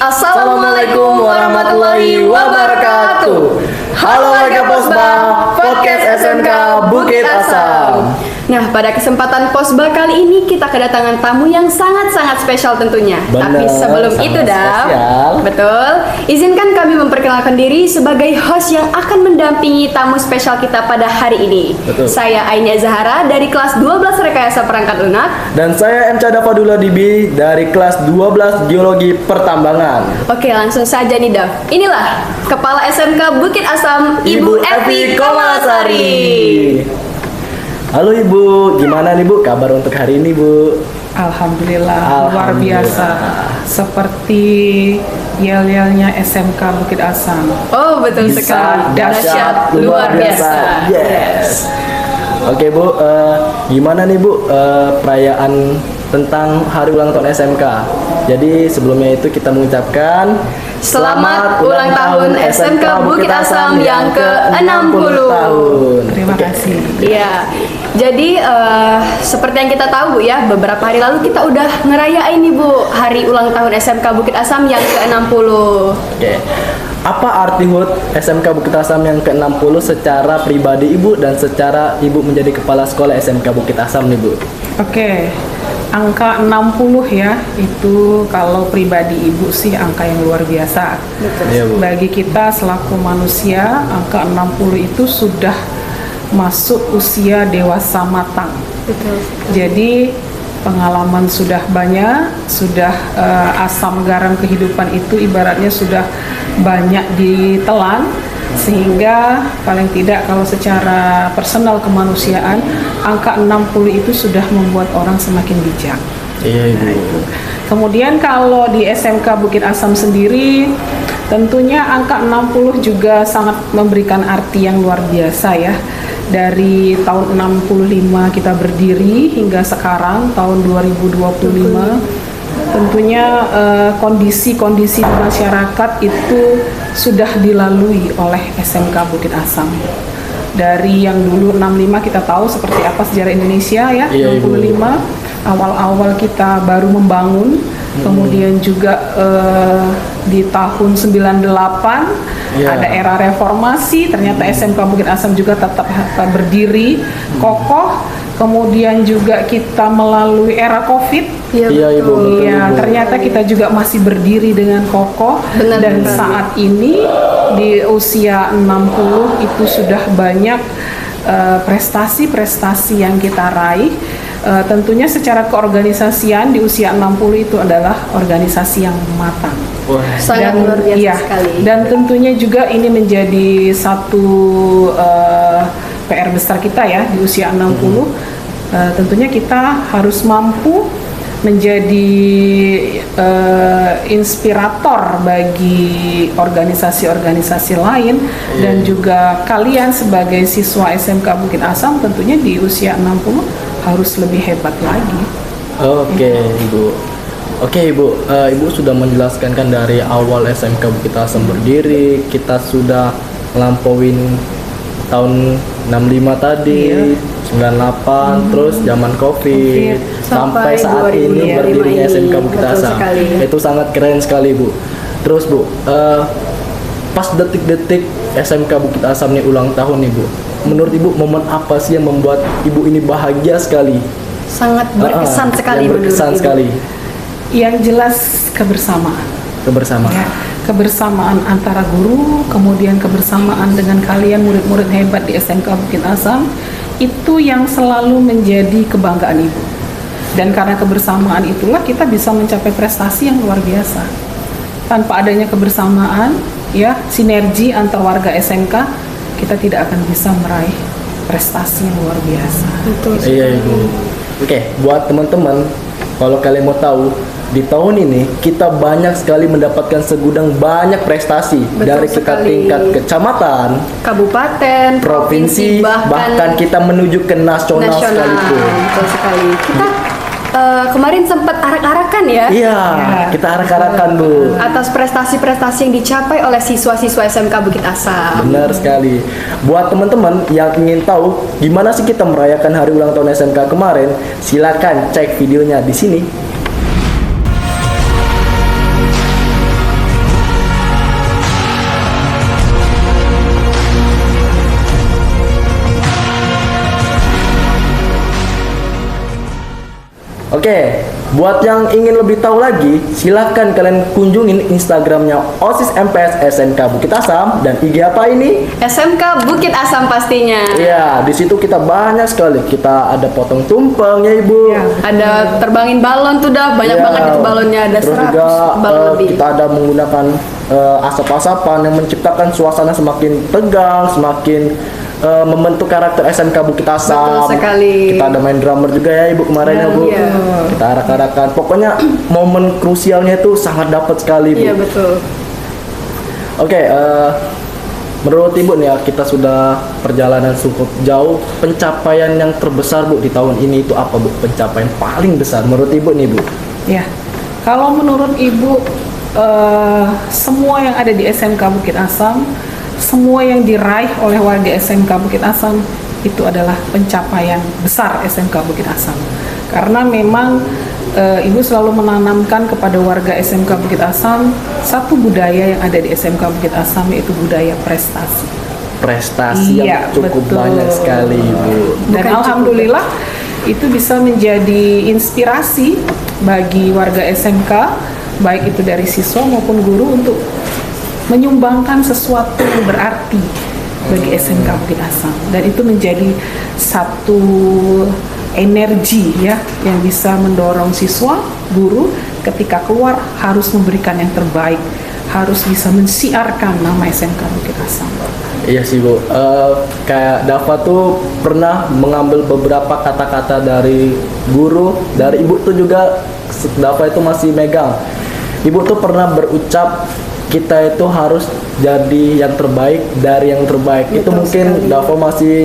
Assalamualaikum warahmatullahi wabarakatuh. Halo warga Posba, podcast SMK Bukit Asam. Nah, pada kesempatan Posba kali ini kita kedatangan tamu yang sangat-sangat spesial tentunya. Bener, tapi sebelum sangat itu, Dam, spesial. betul, izinkan kami memperkenalkan diri sebagai host yang akan mendampingi tamu spesial kita pada hari ini. Betul. Saya Ainia Zahara dari kelas 12 Rekayasa Perangkat Lunak. Dan saya M. Fadula Dibi dari kelas 12 Geologi Pertambangan. Oke, langsung saja nih, Dam. Inilah Kepala SMK Bukit Asam, Ibu Evi Komalasari. Halo Ibu, gimana nih Bu kabar untuk hari ini Bu? Alhamdulillah, luar biasa. Seperti yel-yelnya SMK Bukit Asam. Oh, betul Bisa sekali. Dahsyat, luar biasa. Yes. Oke Bu, gimana nih Bu perayaan tentang hari ulang tahun SMK? Jadi sebelumnya itu kita mengucapkan Selamat ulang tahun SMK Bukit Asam yang ke-60 tahun. Terima kasih. Iya. Jadi seperti yang kita tahu Bu ya, beberapa hari lalu kita udah ngerayain nih Bu hari ulang tahun SMK Bukit Asam yang ke-60. Oke. Apa arti HUT SMK Bukit Asam yang ke-60 secara pribadi Ibu dan secara Ibu menjadi kepala sekolah SMK Bukit Asam nih Bu? Oke. Angka 60 ya, itu kalau pribadi Ibu sih angka yang luar biasa. Iya Bu. Bagi kita selaku manusia, angka 60 itu sudah masuk usia dewasa matang. Betul. Jadi pengalaman sudah banyak, sudah asam garam kehidupan itu ibaratnya sudah banyak ditelan, sehingga paling tidak kalau secara personal kemanusiaan angka 60 itu sudah membuat orang semakin bijak. Iya Ibu. Nah, itu. Kemudian kalau di SMK Bukit Asam sendiri, tentunya angka 60 juga sangat memberikan arti yang luar biasa ya. Dari tahun 65 kita berdiri hingga sekarang tahun 2025, tentunya kondisi-kondisi di masyarakat itu sudah dilalui oleh SMK Bukit Asam. Dari yang dulu 65 kita tahu seperti apa sejarah Indonesia ya. Iya, 65 awal-awal kita baru membangun, kemudian juga di tahun 98 Iya. ada era reformasi, ternyata SMK Bukit Asam juga tetap berdiri kokoh. Kemudian juga kita melalui era Covid. Iya Ibu, betul Iya, Ibu. ternyata kita juga masih berdiri dengan kokoh. Benar, dan benar. saat ini di usia 60 itu sudah banyak prestasi-prestasi yang kita raih. Tentunya secara keorganisasian di usia 60 itu adalah organisasi yang matang. Wah. Sangat luar biasa iya, sekali. dan tentunya juga ini menjadi satu PR besar kita ya di usia 60. Tentunya kita harus mampu menjadi inspirator bagi organisasi-organisasi lain. Dan juga kalian sebagai siswa SMK Bukit Asam tentunya di usia 60 harus lebih hebat lagi. Oke Ibu. Oke Ibu, Ibu sudah menjelaskan kan dari awal SMK Bukit Asam berdiri, kita sudah ngelampauin tahun 65 tadi, Iya. 98, terus zaman Covid, sampai Sampai saat ini 2025 berdirinya ini. SMK Bukit Betul Asam. sekali. Itu sangat keren sekali Bu. Terus Bu, pas detik-detik SMK Bukit Asam nih ulang tahun nih Bu, menurut Ibu momen apa sih yang membuat Ibu ini bahagia sekali? Sangat berkesan sekali yang berkesan menurut Ibu. sekali. Yang jelas kebersamaan. Kebersamaan. Ya, kebersamaan antara guru, kemudian kebersamaan dengan kalian murid-murid hebat di SMK Bukit Asam, itu yang selalu menjadi kebanggaan Ibu. Dan karena kebersamaan itulah kita bisa mencapai prestasi yang luar biasa. Tanpa adanya kebersamaan, ya, sinergi antar warga SMK, kita tidak akan bisa meraih prestasi yang luar biasa. Betul. Iya Ibu. Oke, buat teman-teman, kalau kalian mau tahu, di tahun ini kita banyak sekali mendapatkan segudang banyak prestasi. Betul dari kita sekali. tingkat kecamatan, Kabupaten, provinsi, bahkan kita menuju ke nasional sekalipun. Betul sekali. Kita kemarin sempat arak-arakan ya. Iya, kita arak-arakan Bu. Atas prestasi-prestasi yang dicapai oleh siswa-siswa SMK Bukit Asam. Benar sekali. Buat teman-teman yang ingin tahu gimana sih kita merayakan hari ulang tahun SMK kemarin, silakan cek videonya di sini. Oke, buat yang ingin lebih tahu lagi, silahkan kalian kunjungin Instagramnya OSIS MPS SMK Bukit Asam dan IG apa ini? SMK Bukit Asam pastinya. Iya, di situ kita banyak sekali. Kita ada potong tumpeng ya Ibu. Iya. Ada terbangin balon tuh dah, banyak Iya. banget itu balonnya, ada Terus 100 juga balon lebih. kita ada menggunakan asap-asapan yang menciptakan suasana semakin tegang, semakin membentuk karakter SMK Bukit Asam. Betul sekali. Kita ada main drummer juga ya Ibu kemarin ya Bu. Iya. Kita arak-arakan. Pokoknya momen krusialnya itu sangat dapat sekali Bu. Iya betul. Oke, menurut Ibu nih ya, kita sudah perjalanan cukup jauh. Pencapaian yang terbesar Bu di tahun ini itu apa Bu? Pencapaian paling besar menurut Ibu nih Bu? Ya, kalau menurut Ibu, semua yang ada di SMK Bukit Asam, semua yang diraih oleh warga SMK Bukit Asam itu adalah pencapaian besar SMK Bukit Asam. Karena memang Ibu selalu menanamkan kepada warga SMK Bukit Asam satu budaya yang ada di SMK Bukit Asam, yaitu budaya prestasi. Prestasi Iya, yang cukup betul. banyak sekali Bu. Dan Bukan alhamdulillah itu bisa menjadi inspirasi bagi warga SMK, baik itu dari siswa maupun guru, untuk menyumbangkan sesuatu yang berarti bagi SMK Bukit Asam, dan itu menjadi satu energi ya yang bisa mendorong siswa, guru ketika keluar harus memberikan yang terbaik, harus bisa mensiarkan nama SMK Bukit Asam. Iya sih Bu, kayak Dava tuh pernah mengambil beberapa kata-kata dari guru, dari Ibu tuh juga. Dava itu masih megang. Ibu tuh pernah berucap, kita itu harus jadi yang terbaik dari yang terbaik. Itu Betul mungkin sekali. Dava masih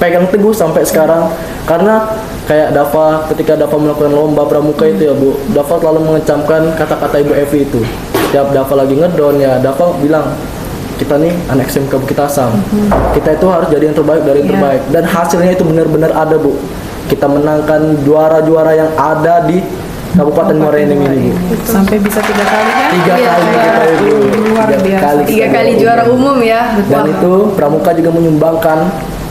pegang teguh sampai sekarang. Karena kayak Dava, ketika Dava melakukan lomba pramuka itu ya Bu, Dava selalu mengecamkan kata-kata Ibu Evi itu. Setiap Dava lagi ngedon ya, Dava bilang, kita nih anak SMK Bukit Asam, kita itu harus jadi yang terbaik dari yang Iya. terbaik. Dan hasilnya itu benar-benar ada Bu. Kita menangkan juara-juara yang ada di Kabupaten Muara Enim ini Bu. Sampai bisa 3 kali ya? 3 Iya, kali kita Ibu. luar biasa. 3 kali juara umum ya. Dan Wah. itu Pramuka juga menyumbangkan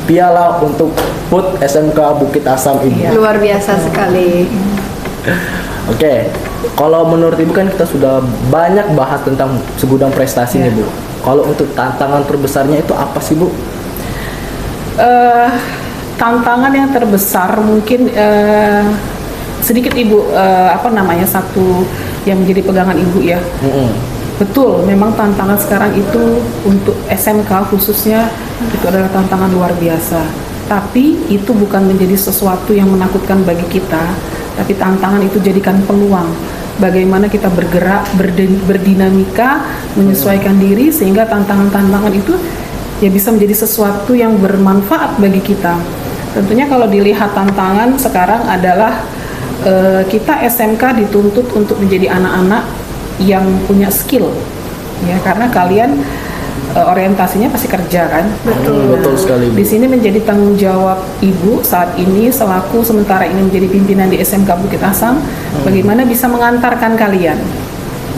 piala untuk PUT SMK Bukit Asam ini. Iya. Luar biasa sekali. Oke, kalau menurut Ibu kan kita sudah banyak bahas tentang segudang prestasi nih Bu. Kalau untuk tantangan terbesarnya itu apa sih Bu? Tantangan yang terbesar mungkin sedikit Ibu satu yang menjadi pegangan Ibu ya. Betul, memang tantangan sekarang itu untuk SMK khususnya itu adalah tantangan luar biasa. Tapi itu bukan menjadi sesuatu yang menakutkan bagi kita, tapi tantangan itu jadikan peluang. Bagaimana kita bergerak, berdinamika, menyesuaikan diri sehingga tantangan-tantangan itu ya bisa menjadi sesuatu yang bermanfaat bagi kita. Tentunya kalau dilihat tantangan sekarang adalah kita SMK dituntut untuk menjadi anak-anak yang punya skill, ya karena kalian orientasinya pasti kerja kan. Betul sekali Bu. Di sini menjadi tanggung jawab Ibu saat ini selaku sementara ini menjadi pimpinan di SMK Bukit Asam, bagaimana bisa mengantarkan kalian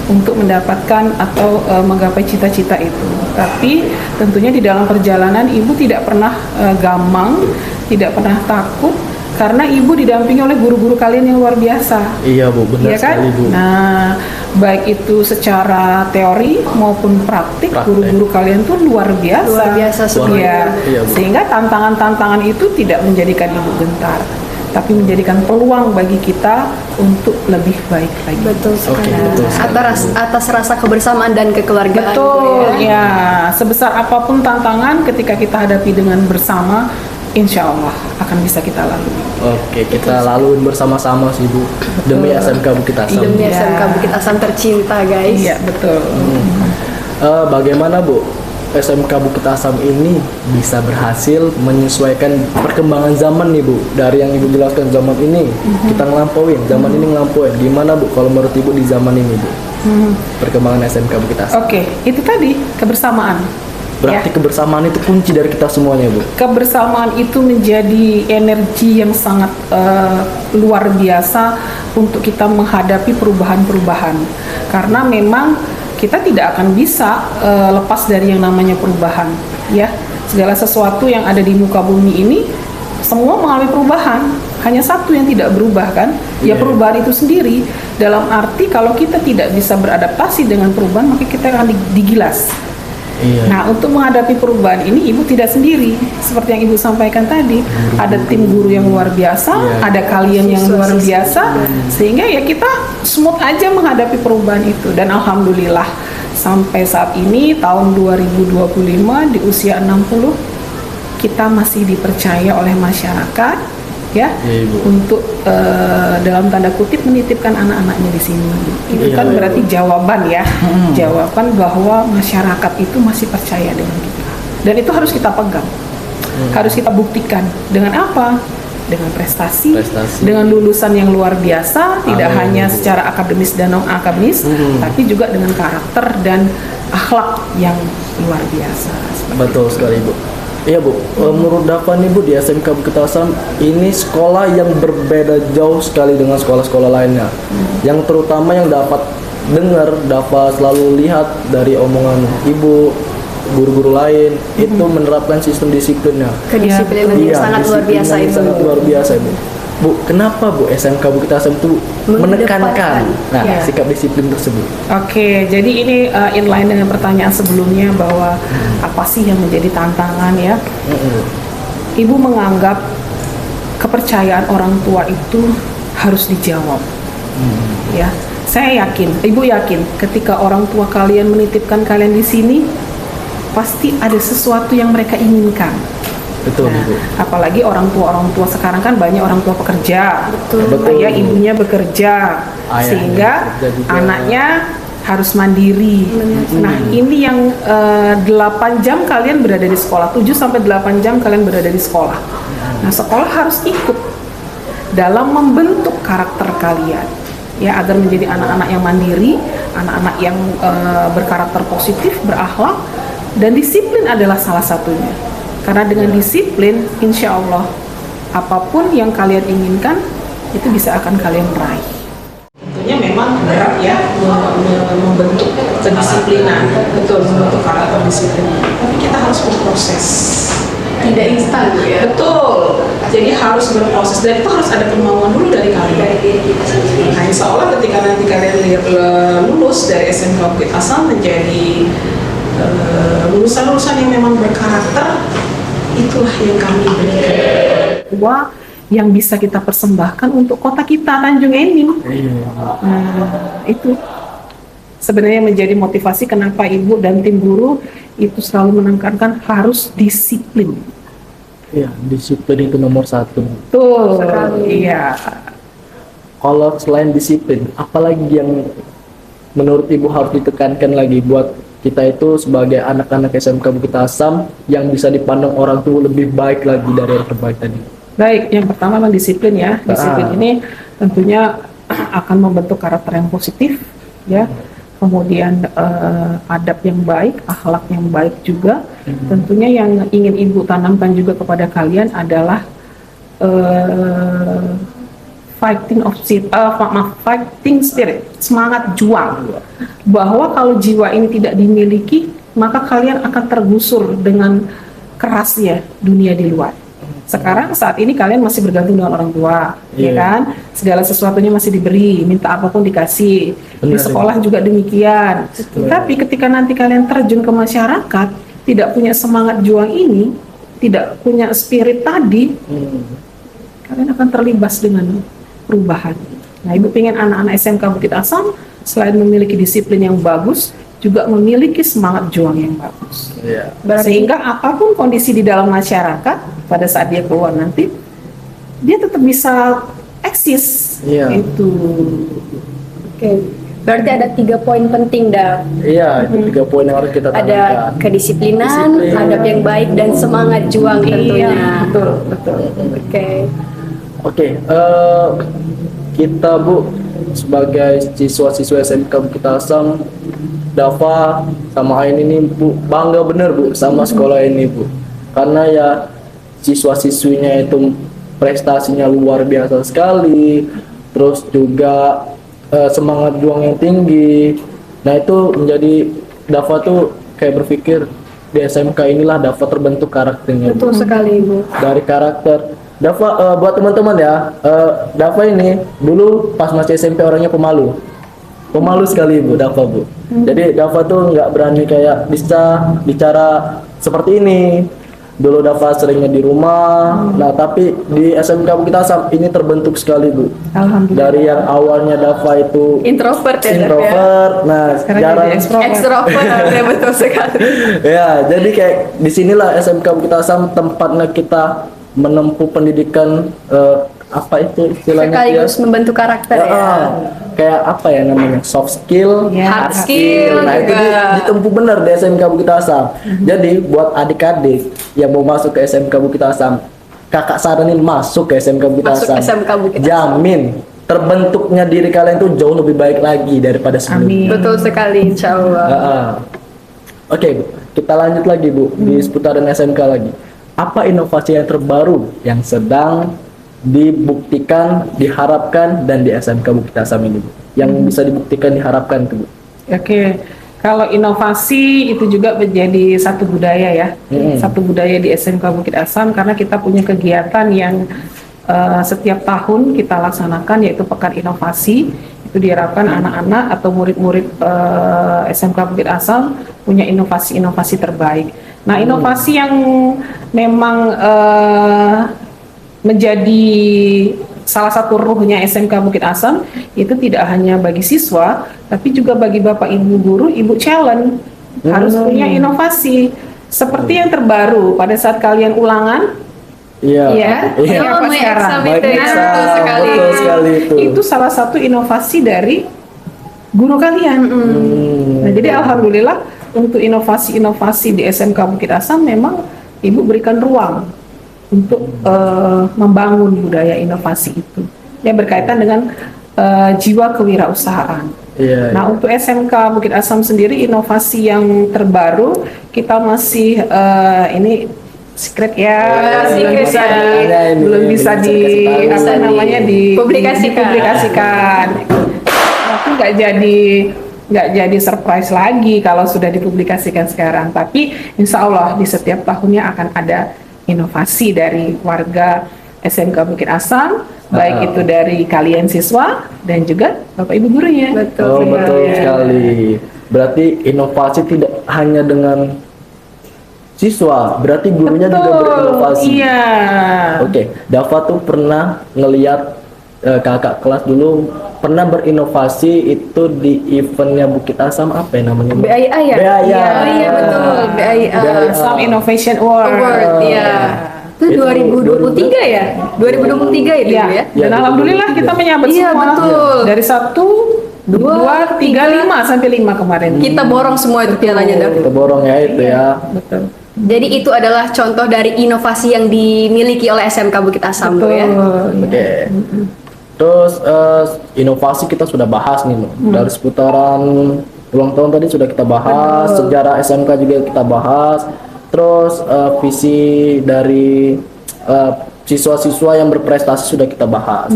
untuk mendapatkan atau menggapai cita-cita itu. Tapi tentunya di dalam perjalanan Ibu tidak pernah gamang, tidak pernah takut, karena Ibu didampingi oleh guru-guru kalian yang luar biasa. Iya Bu, benar Iya kan? sekali Bu. Nah, baik itu secara teori maupun praktik, guru-guru kalian tuh luar biasa. Luar biasa semua. Iya. Iya, Bu. Sehingga tantangan-tantangan itu tidak menjadikan Ibu gentar, tapi menjadikan peluang bagi kita untuk lebih baik lagi. Betul sekali. betul sekali. Atas rasa kebersamaan dan kekeluargaan. Betul, Bu, ya. ya. Sebesar apapun tantangan ketika kita hadapi dengan bersama, insya Allah akan bisa kita lalui. Oke, kita laluin bersama-sama sih Bu, demi SMK Bukit Asam. Demi Iya. SMK Bukit Asam tercinta, guys. Iya, betul. Bagaimana Bu SMK Bukit Asam ini bisa berhasil menyesuaikan perkembangan zaman nih Bu? Dari yang Ibu jelaskan zaman ini kita ngelampauin, zaman ini ngelampauin. Gimana Bu kalau menurut Ibu di zaman ini Bu? Perkembangan SMK Bukit Asam. Oke, itu tadi kebersamaan. Berarti Ya. kebersamaan itu kunci dari kita semuanya Bu. Kebersamaan itu menjadi energi yang sangat luar biasa untuk kita menghadapi perubahan-perubahan. Karena memang kita tidak akan bisa lepas dari yang namanya perubahan, ya. Segala sesuatu yang ada di muka bumi ini semua mengalami perubahan. hanya satu yang tidak berubah kan, ya Iya. perubahan itu sendiri. Dalam arti kalau kita tidak bisa beradaptasi dengan perubahan, maka kita akan digilas. Iya. Nah, untuk menghadapi perubahan ini, ibu tidak sendiri. Seperti yang ibu sampaikan tadi, ada tim guru yang luar biasa, Iya. ada kalian yang luar biasa, sehingga ya kita smooth aja menghadapi perubahan itu. Dan alhamdulillah sampai saat ini tahun 2025 di usia 60 kita masih dipercaya oleh masyarakat, ya, Iya, Ibu. untuk dalam tanda kutip menitipkan anak-anaknya di sini. Itu Iya, kan iya. berarti jawaban ya, jawaban bahwa masyarakat itu masih percaya dengan kita. Dan itu harus kita pegang, harus kita buktikan. Dengan apa? Dengan prestasi, Prestasi. dengan lulusan yang luar biasa, tidak Amin. hanya secara akademis dan non akademis, tapi juga dengan karakter dan akhlak yang luar biasa. Betul sekali, Bu. Iya, Bu. Menurut Dava nih, Bu, di SMK Bukit Asam ini sekolah yang berbeda jauh sekali dengan sekolah-sekolah lainnya. Yang terutama yang dapat dengar, Dava selalu lihat dari omongan Ibu, guru-guru lain itu menerapkan sistem disiplinnya. Kedisiplinan yang Iya, sangat luar biasa disiplin yang itu. sangat luar biasa, Bu. Bu, kenapa Bu SMK Bukit Asam itu menekankan Ya. sikap disiplin tersebut? Oke, jadi ini inline dengan pertanyaan sebelumnya bahwa apa sih yang menjadi tantangan ya? Ibu menganggap kepercayaan orang tua itu harus dijawab. Ya, saya yakin, ibu yakin, ketika orang tua kalian menitipkan kalian di sini, pasti ada sesuatu yang mereka inginkan. Betul, Nah, Bu. apalagi orang tua sekarang kan banyak orang tua pekerja, Betul. ayah ibunya bekerja, Ayahnya sehingga bekerja juga. anaknya harus mandiri. Nah, ini yang 8 jam kalian berada di sekolah, 7 sampai 8 jam kalian berada di sekolah. Nah, sekolah harus ikut dalam membentuk karakter kalian, ya, agar menjadi anak-anak yang mandiri, anak-anak yang berkarakter positif, berakhlak, dan disiplin adalah salah satunya. Karena dengan disiplin, insya Allah apapun yang kalian inginkan itu bisa akan kalian raih. Tentunya memang berat ya membentuk kedisiplinan, betul, membentuk karakter disiplin. Tapi kita harus berproses. Tidak instan ya. Betul. Jadi harus berproses dan itu harus ada kemauan dulu dari kalian. Nah, insya Allah ketika nanti kalian lulus dari SMK Bukit Asam menjadi lulusan-lulusan yang memang berkarakter, itulah yang kami berikan. Yang bisa kita persembahkan untuk kota kita, Tanjung Enim. Nah, itu sebenarnya menjadi motivasi kenapa ibu dan tim guru itu selalu menekankan harus disiplin. Iya, disiplin itu nomor satu. Tuh, Sekali. iya. Kalau selain disiplin, apalagi yang menurut Ibu harus ditekankan lagi buat kita itu sebagai anak-anak SMK Bukit Asam yang bisa dipandang orang tua lebih baik lagi dari yang terbaik tadi? Baik, yang pertama memang disiplin ya. Disiplin ini tentunya akan membentuk karakter yang positif, ya. Kemudian adab yang baik, akhlak yang baik juga. Tentunya yang ingin ibu tanamkan juga kepada kalian adalah fighting spirit, semangat juang. Bahwa kalau jiwa ini tidak dimiliki, maka kalian akan tergusur dengan kerasnya dunia di luar. Sekarang saat ini kalian masih bergantung dengan orang tua, ya kan? Segala sesuatunya masih diberi, minta apapun dikasih. Di sekolah juga demikian. Tapi ketika nanti kalian terjun ke masyarakat, tidak punya semangat juang ini, tidak punya spirit tadi, kalian akan terlibas dengan perubahan. Nah, ibu pengen anak-anak SMK Bukit Asam selain memiliki disiplin yang bagus, juga memiliki semangat juang yang bagus. Iya. Sehingga apapun kondisi di dalam masyarakat, pada saat dia keluar nanti, dia tetap bisa eksis. Iya. Itu. Oke. Berarti ada 3 poin penting dah. Iya, itu 3 poin yang harus kita Ada tanamkan. kedisiplinan, Disiplin. adab yang baik, dan semangat juang tentunya. Iya, betul, betul. Oke. Oke, kita Bu sebagai siswa-siswa SMK Bukit Asam, Dava sama Ain ini Bu bangga bener Bu sama sekolah ini Bu, karena ya siswa-siswinya itu prestasinya luar biasa sekali, terus juga semangat juang yang tinggi. Nah itu menjadi Dava tuh kayak berpikir di SMK inilah Dava terbentuk karakternya Bu. Betul sekali, Ibu. Dari karakter Dava, buat teman-teman ya, Dava ini dulu pas masih SMP orangnya pemalu. Pemalu sekali Bu, Dava Bu. Jadi Dava tuh nggak berani kayak bisa bicara seperti ini. Dulu Dava seringnya di rumah. Nah, tapi di SMK Bukit Asam ini terbentuk sekali Bu. Alhamdulillah. Dari yang awalnya Dava itu Introvert ya, Dev, ya. introvert, nah Sekarang jarang jadi extrovert. Extrovert ya, betul sekali. ya, jadi kayak disinilah SMK Bukit Asam tempatnya kita menempuh pendidikan apa itu istilahnya Sekaligus membentuk karakter ya. kayak apa ya namanya soft skill, Ya, hard skill nah itu juga. ditempuh benar di SMK Bukit Asam. Jadi buat adik-adik yang mau masuk ke SMK Bukit Asam, kakak saranin masuk ke SMK Bukit Masuk Asam. SMK Bukit Asam. Jamin terbentuknya diri kalian tuh jauh lebih baik lagi daripada sebelumnya. Amin. Betul sekali, insya Allah. Oke, Bu. Kita lanjut lagi Bu di seputaran SMK lagi. Apa inovasi yang terbaru yang sedang dibuktikan, diharapkan dan di SMK Bukit Asam ini Bu? Yang bisa dibuktikan, diharapkan tuh Bu. Oke, kalau inovasi itu juga menjadi satu budaya ya, satu budaya di SMK Bukit Asam karena kita punya kegiatan yang setiap tahun kita laksanakan yaitu Pekan Inovasi. Itu diharapkan anak-anak atau murid-murid SMK Bukit Asam punya inovasi-inovasi terbaik. Nah, inovasi yang memang menjadi salah satu ruhnya SMK Bukit Asam itu tidak hanya bagi siswa, tapi juga bagi Bapak Ibu guru, Ibu challenge harus punya inovasi. Seperti yang terbaru pada saat kalian ulangan, Iya. Iya. Iya. Oh, Apa my sekarang? exam Baik itu ya, exam, betul sekali. betul sekali itu. itu salah satu inovasi dari guru kalian. Nah, jadi alhamdulillah untuk inovasi-inovasi di SMK Bukit Asam memang Ibu berikan ruang untuk membangun budaya inovasi itu yang berkaitan dengan jiwa kewirausahaan. Iya. Nah, untuk SMK Bukit Asam sendiri inovasi yang terbaru kita masih ini secret ya, belum secret bisa ya. di, belum bisa di Bisa apa namanya dipublikasikan. dipublikasikan. Tapi nggak jadi surprise lagi kalau sudah dipublikasikan sekarang. Tapi insya Allah di setiap tahunnya akan ada inovasi dari warga SMK Bukit Asam, baik itu dari kalian siswa dan juga Bapak Ibu gurunya. Betul. Betul Iya. sekali. Berarti inovasi tidak hanya dengan siswa, berarti gurunya juga Betul, berinovasi. iya. Oke, Dava tuh pernah ngeliat kakak kelas dulu pernah berinovasi itu di eventnya Bukit Asam apa ya namanya? BIA ya? BIA. Oh iya betul, BIA. Asam Innovation Award. Award ya. Itu 2023 ya? 2023 itu Iya. ya? Dan Ya, alhamdulillah kita menyambut Iya, semua betul. dari 1, 2, 3, 5 sampai 5 kemarin. Kita borong semua itu pialanya, Dav. Kita borong ya itu ya. Betul. Jadi itu adalah contoh dari inovasi yang dimiliki oleh SMK Bukit Asam Bu, ya. Oke. Terus inovasi kita sudah bahas nih loh. Dari seputaran ulang tahun tadi sudah kita bahas, sejarah SMK juga kita bahas. Terus visi dari siswa-siswa yang berprestasi sudah kita bahas.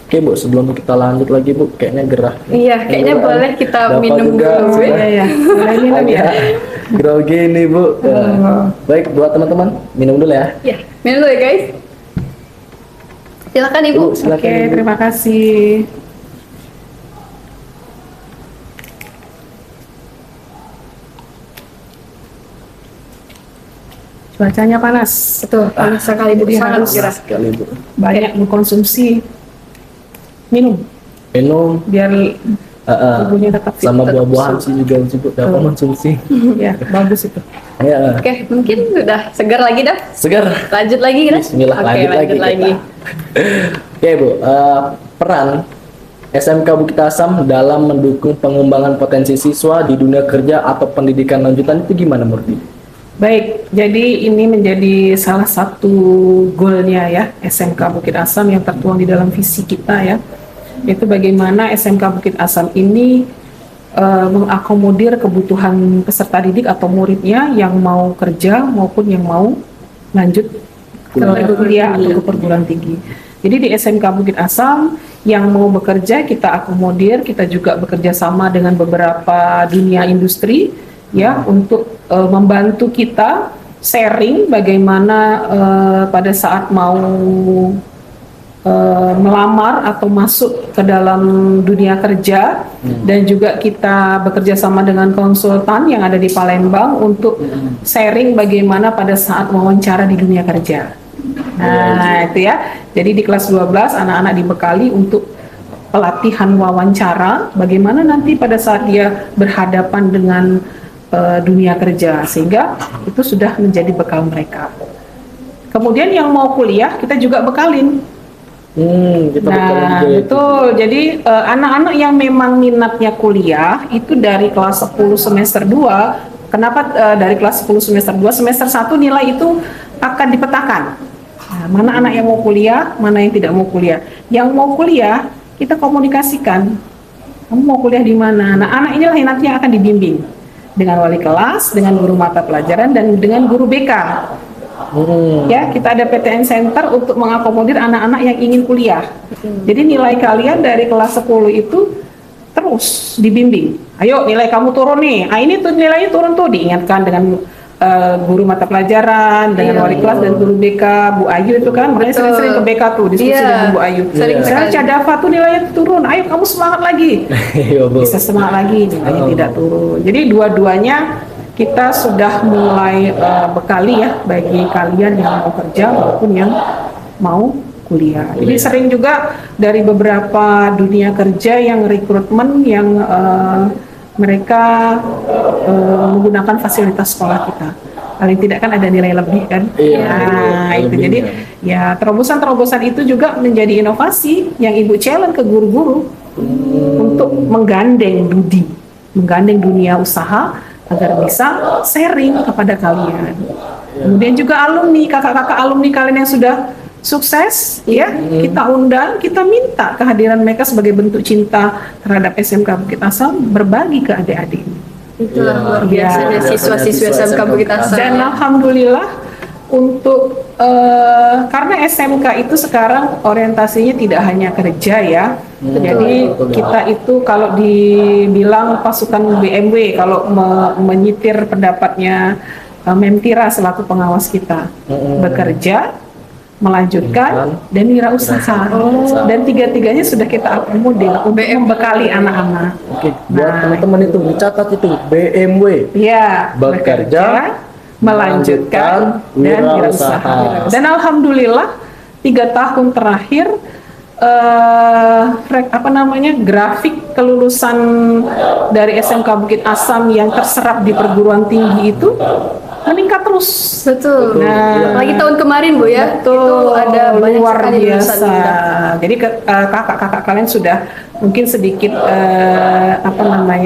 Oke Bu, sebelum kita lanjut lagi Bu, kayaknya gerah. Iya, kayaknya Gerah. boleh kita Dapat minum juga. dulu ya. Iya, ya. Boleh minum ya. Agak grogi nih Bu. Baik buat teman-teman, minum dulu ya. Ya, minum dulu ya guys. Silakan Ibu. Bu, silakan Oke, Ibu. terima kasih. Cuacanya panas. Betul, panas sekali Bu. Jadi Sangat harus gerah. Sekali Bu. banyak mengkonsumsi minum Minum biar tubuhnya tetap fit. sama buah-buahan sih juga Bu, dapat konsumsi. Ya, bagus itu. Ya, Oke, mungkin udah segar lagi dah. segar. Lanjut lagi kita. Bismillah, Oke, lanjut lagi kita. Oke Bu, peran SMK Bukit Asam dalam mendukung pengembangan potensi siswa di dunia kerja atau pendidikan lanjutan itu gimana menurut Ibu? Baik, jadi ini menjadi salah satu goalnya ya SMK Bukit Asam yang tertuang di dalam visi kita ya, yaitu bagaimana SMK Bukit Asam ini mengakomodir kebutuhan peserta didik atau muridnya yang mau kerja maupun yang mau lanjut ke kuliah atau ke perguruan tinggi. Jadi di SMK Bukit Asam yang mau bekerja kita akomodir, kita juga bekerja sama dengan beberapa dunia industri ya untuk membantu kita sharing bagaimana pada saat mau melamar atau masuk ke dalam dunia kerja, dan juga kita bekerja sama dengan konsultan yang ada di Palembang untuk sharing bagaimana pada saat wawancara di dunia kerja. Nah, itu ya. Jadi di kelas 12 anak-anak dibekali untuk pelatihan wawancara bagaimana nanti pada saat dia berhadapan dengan dunia kerja, sehingga itu sudah menjadi bekal mereka. Kemudian yang mau kuliah kita juga bekalin. Kita Nah, bekalin juga ya. betul. Jadi anak-anak yang memang minatnya kuliah itu dari kelas 10 semester 2. Kenapa dari kelas 10 semester 2? Semester 1 nilai itu akan dipetakan. Nah, mana anak yang mau kuliah, mana yang tidak mau kuliah. Yang mau kuliah, kita komunikasikan. Kamu mau kuliah di mana? Nah, anak inilah yang nanti akan dibimbing dengan wali kelas, dengan guru mata pelajaran, dan dengan guru BK. Ya, kita ada PTN Center untuk mengakomodir anak-anak yang ingin kuliah. Jadi nilai kalian dari kelas 10 itu terus dibimbing. Ayo nilai kamu turun nih. Ah, ini tuh nilainya turun tuh, diingatkan dengan guru mata pelajaran, dengan wali kelas dan guru BK. Bu Ayu itu kan, makanya sering-sering ke BK tuh diskusi dengan Bu Ayu. Sekarang Cadafa tuh nilainya turun. Ayo kamu semangat lagi. Iya, Bu. Bisa semangat lagi, nilainya tidak turun. Jadi dua-duanya kita sudah mulai bekali ya bagi kalian yang mau kerja maupun yang mau kuliah. Jadi sering juga dari beberapa dunia kerja yang rekrutmen yang mereka menggunakan fasilitas sekolah kita. Paling tidak kan ada nilai lebih kan. Iya, Nah, itu lebihnya. jadi ya terobosan-terobosan itu juga menjadi inovasi yang Ibu challenge ke guru-guru untuk menggandeng dunia usaha agar bisa sharing kepada kalian. Kemudian juga alumni, kakak-kakak alumni kalian yang sudah sukses, ya kita undang, kita minta kehadiran mereka sebagai bentuk cinta terhadap SMK Bukit Asam, berbagi ke adik-adik. Itulah luar biasanya siswa-siswa SMK Bukit Asam. Dan alhamdulillah untuk karena SMK itu sekarang orientasinya tidak hanya kerja ya. Jadi kita itu kalau dibilang pasukan BMW, kalau menyitir pendapatnya Memtira selaku pengawas kita, bekerja, melanjutkan, dan wirausaha. Dan tiga-tiganya sudah kita akomodir untuk membekali anak-anak. Oke, buat teman-teman itu dicatat itu BMW. Ya, Bekerja, melanjutkan, dan wirausaha. Dan alhamdulillah 3 tahun terakhir grafik kelulusan dari SMK Bukit Asam yang terserap di perguruan tinggi itu meningkat terus. Betul. Nah, lagi tahun kemarin Bu ya, betul, itu ada banyak luar sekali biasa. lulusan. Jadi kakak-kakak kalian sudah mungkin sedikit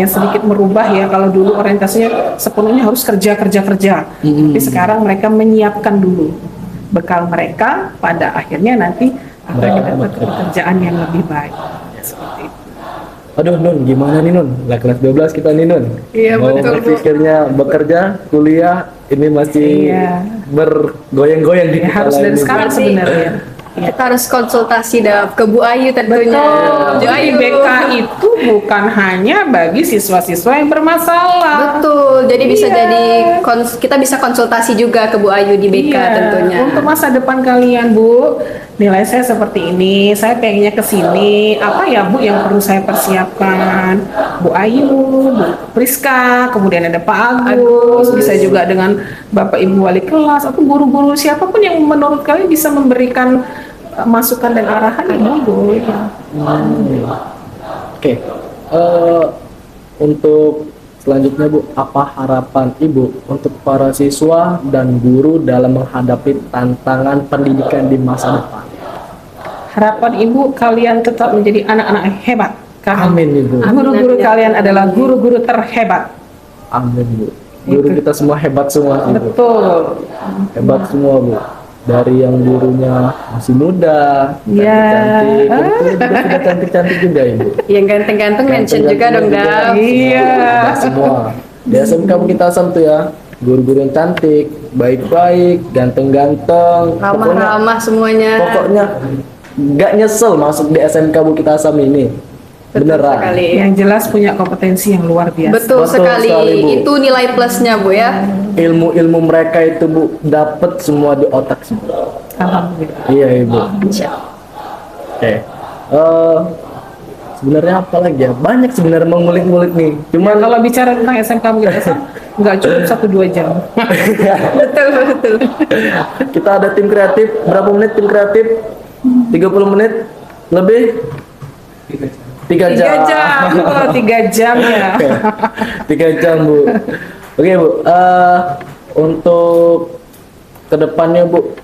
sedikit merubah ya. Kalau dulu orientasinya sepenuhnya harus kerja. Tapi sekarang mereka menyiapkan dulu bekal mereka, pada akhirnya nanti akan dapat pekerjaan yang lebih baik. Seperti itu. Aduh Nun, gimana nih Nun? Lah kelas 12 kita nih Nun. Iya, mau betul, Bu. berpikirnya bekerja, kuliah, ini masih Iya. bergoyang-goyang di Ya, harus kepala dari ini. sekarang Berarti- sebenarnya. Kita harus konsultasi ke Bu Ayu tentunya. Bu Ayu. IBK itu bukan hanya bagi siswa-siswa yang bermasalah. Betul. Jadi bisa Iya. jadi kita bisa konsultasi juga ke Bu Ayu di BK Iya, tentunya. untuk masa depan kalian Bu, nilai saya seperti ini, saya pengennya ke sini, apa ya Bu yang perlu saya persiapkan? Bu Ayu, Bu Priska, kemudian ada Pak Agus, bisa juga dengan Bapak Ibu Wali kelas atau guru-guru siapapun yang menurut kalian bisa memberikan masukan dan arahan, ya monggo. Oke, untuk selanjutnya Bu, apa harapan Ibu untuk para siswa dan guru dalam menghadapi tantangan pendidikan di masa depan? Harapan Ibu kalian tetap menjadi anak-anak yang hebat. Karena Amin Ibu. guru-guru kalian adalah guru-guru terhebat. Amin Bu. Guru kita semua hebat semua Ibu. Betul. Hebat semua Bu. Dari yang gurunya masih muda, Ya. cantik, itu juga sudah cantik-cantik juga Ibu. Yang ganteng-ganteng mention juga dong, Dam. Iya. Hebat semua. Di SMK Bukit Asam tuh ya, guru-guru yang cantik, baik-baik, ganteng-ganteng, Ramah-ramah semuanya. pokoknya nggak nyesel masuk di SMK Bukit Asam ini. Betul Beneran. sekali. Yang jelas punya kompetensi yang luar biasa. Betul, Betul sekali. sekali, Bu. Itu nilai plusnya, Bu ya. Ilmu-ilmu mereka itu Bu dapat semua di otak semua. Alhamdulillah. Iya Ibu. Oke. Sebenarnya apa lagi ya? Banyak sebenarnya mengulik-ngulik nih. Cuma Kalau bicara tentang SMK Bukit Asam, nggak cukup 1-2 jam. Betul, betul. kita ada tim kreatif. Berapa menit tim kreatif? 30 menit lebih? 3 jam. 3 jam, 3 jam ya. 3 jam Bu. Oke Bu. Untuk kedepannya Bu,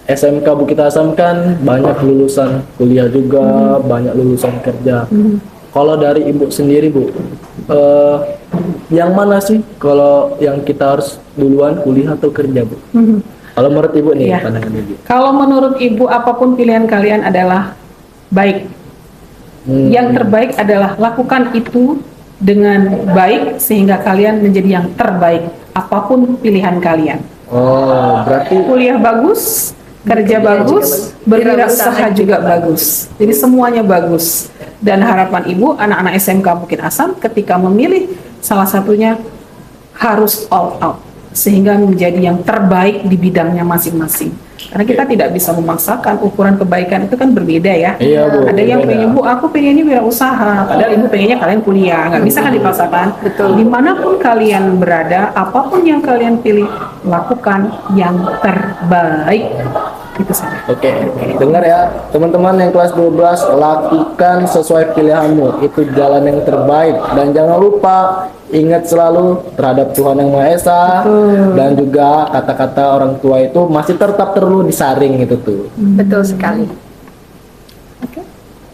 SMK Bukit Asam kan banyak lulusan kuliah juga, banyak lulusan kerja. Kalau dari Ibu sendiri Bu, yang mana sih kalau yang kita harus duluan kuliah atau kerja Bu? Kalau menurut Ibu nih, Iya. pandangan Ibu. Kalau menurut Ibu, apapun pilihan kalian adalah baik. Yang terbaik adalah lakukan itu dengan baik sehingga kalian menjadi yang terbaik. Apapun pilihan kalian. Oh, berarti Kuliah bagus, kerja bagus, berwirausaha juga bagus. Jadi semuanya bagus. Dan harapan Ibu, anak-anak SMK Bukit Asam ketika memilih salah satunya harus all out sehingga menjadi yang terbaik di bidangnya masing-masing. Karena kita tidak bisa memaksakan, ukuran kebaikan itu kan berbeda ya. Iya, Bu, Ada yang berbeda. pengen, Bu, aku pengennya wirausaha, padahal Ibu pengennya kalian kuliah, nggak bisa kan dipaksakan. Betul. Dimanapun kalian berada, apapun yang kalian pilih, lakukan yang terbaik. Itu saja. Oke, dengar ya teman-teman yang kelas 12, lakukan sesuai pilihanmu, itu jalan yang terbaik. Dan jangan lupa ingat selalu terhadap Tuhan Yang Maha Esa. Dan juga kata-kata orang tua itu masih tetap perlu disaring itu tuh. Betul sekali.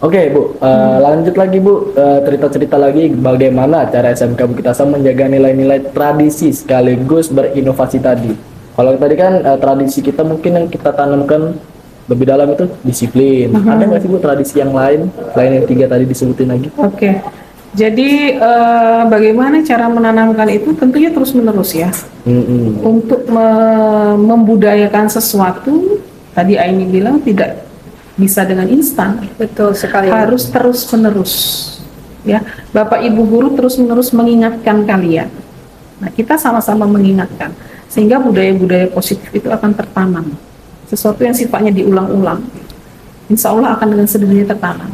Oke Bu, lanjut lagi Bu, cerita-cerita lagi bagaimana cara SMK Bukit Asam menjaga nilai-nilai tradisi sekaligus berinovasi tadi. Kalau tadi kan tradisi kita mungkin yang kita tanamkan lebih dalam itu disiplin. Ada nggak sih Bu tradisi yang lain selain yang 3 tadi disebutin lagi? Oke. Jadi bagaimana cara menanamkan itu tentunya terus-menerus ya. Untuk membudayakan sesuatu, tadi Aini bilang tidak bisa dengan instan, Betul sekali. harus terus-menerus. Ya, Bapak Ibu guru terus-menerus mengingatkan kalian. Nah, kita sama-sama mengingatkan sehingga budaya-budaya positif itu akan tertanam. Sesuatu yang sifatnya diulang-ulang, insya Allah akan dengan sendirinya tertanam.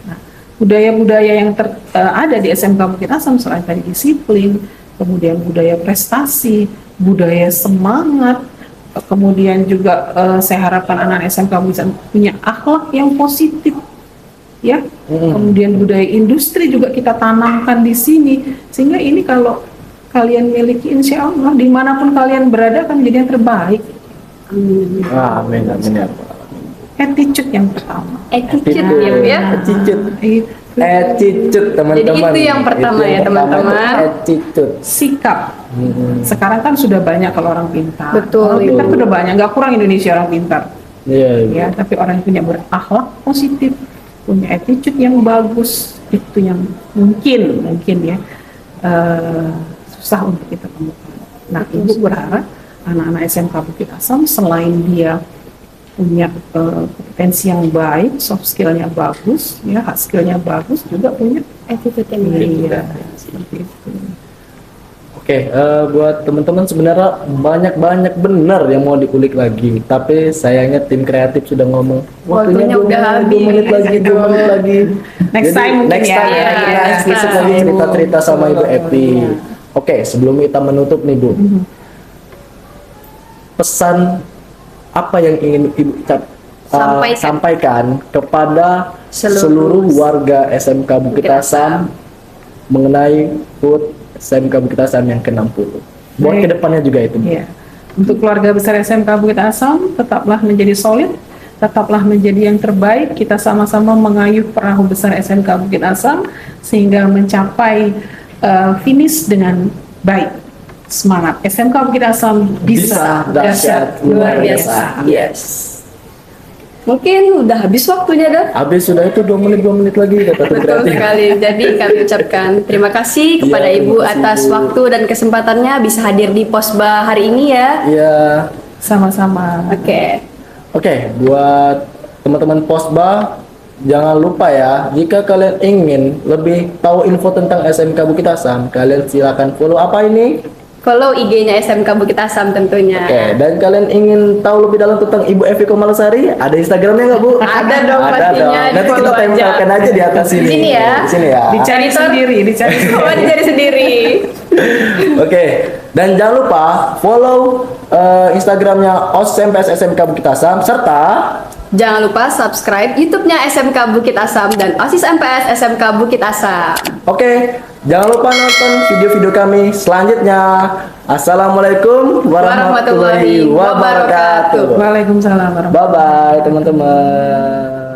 Nah, budaya-budaya yang ada di SMK Bukit Asam selain tadi disiplin, kemudian budaya prestasi, budaya semangat, kemudian juga saya harapkan anak SMK bisa punya akhlak yang positif, ya. Kemudian budaya industri juga kita tanamkan di sini, sehingga ini kalau kalian miliki, insya Allah dimanapun kalian berada akan menjadi yang terbaik. Amin, amin ya. Attitude yang pertama. Attitude ya, Bu ya. Attitude. Itu Attitude teman-teman. Jadi itu yang pertama ya, pertama itu teman-teman. Attitude. sikap. Sekarang kan sudah banyak kalau orang pintar. Betul. Orang pintar sudah banyak, nggak kurang Indonesia orang pintar. Iya. Ya, tapi orang yang punya berakhlak positif, punya attitude yang bagus, itu yang mungkin ya susah untuk kita temukan. Nah, Ibu berharap anak-anak SMK Bukit Asam selain dia punya kompetensi yang baik, soft skill-nya bagus, ya hard skill-nya bagus, juga punya Attitude yang baik. iya, seperti itu. Oke, buat teman-teman sebenarnya banyak benar yang mau dikulik lagi. Tapi sayangnya tim kreatif sudah ngomong Waktunya udah habis. 2 menit lagi, 2 menit lagi. Next time mungkin next ya. time Iya, kita next bisa time. lagi cerita-cerita sama Ibu Epi. Oke, sebelum kita menutup nih Bu, pesan apa yang ingin Ibu sampaikan kepada seluruh warga SMK Bukit Bukit Asam. Asam mengenai HUT SMK Bukit Asam yang ke-60. Buat Baik. kedepannya juga itu. Ya. Untuk keluarga besar SMK Bukit Asam, tetaplah menjadi solid, tetaplah menjadi yang terbaik. Kita sama-sama mengayuh perahu besar SMK Bukit Asam sehingga mencapai finish dengan baik. Semangat, SMK Bukit Asam bisa, dahsyat, luar biasa. Yes. Mungkin udah habis waktunya dah. Habis sudah itu 2 menit lagi kata tim Betul kreatif. sekali. Jadi kami ucapkan terima kasih kepada Iya, Ibu terima kasih, atas Bu. waktu dan kesempatannya bisa hadir di Posba hari ini ya. Iya. Sama-sama. Oke. Oke, buat teman-teman Posba jangan lupa ya, jika kalian ingin lebih tahu info tentang SMK Bukit Asam, kalian silakan follow apa ini? Follow IG-nya SMK Bukit Asam tentunya. Oke, dan kalian ingin tahu lebih dalam tentang Ibu Evi Komalasari, ada Instagramnya nggak Bu? Ada dong Ada pastinya, dong. Nanti kita di-follow aja. tempelkan aja di atas sini. Di sini ya. Di sini ya. Dicari Editor. sendiri, dicari Oh, sendiri. dicari sendiri. Oke, dan jangan lupa follow Instagramnya OSMPS SMK Bukit Asam serta Jangan lupa subscribe YouTube-nya SMK Bukit Asam dan OSIS MPS SMK Bukit Asam. oke, jangan lupa nonton video-video kami selanjutnya. Assalamualaikum warahmatullahi Warahmatullahi wabarakatuh. Waalaikumsalam warahmatullahi wabarakatuh. Bye bye teman-teman.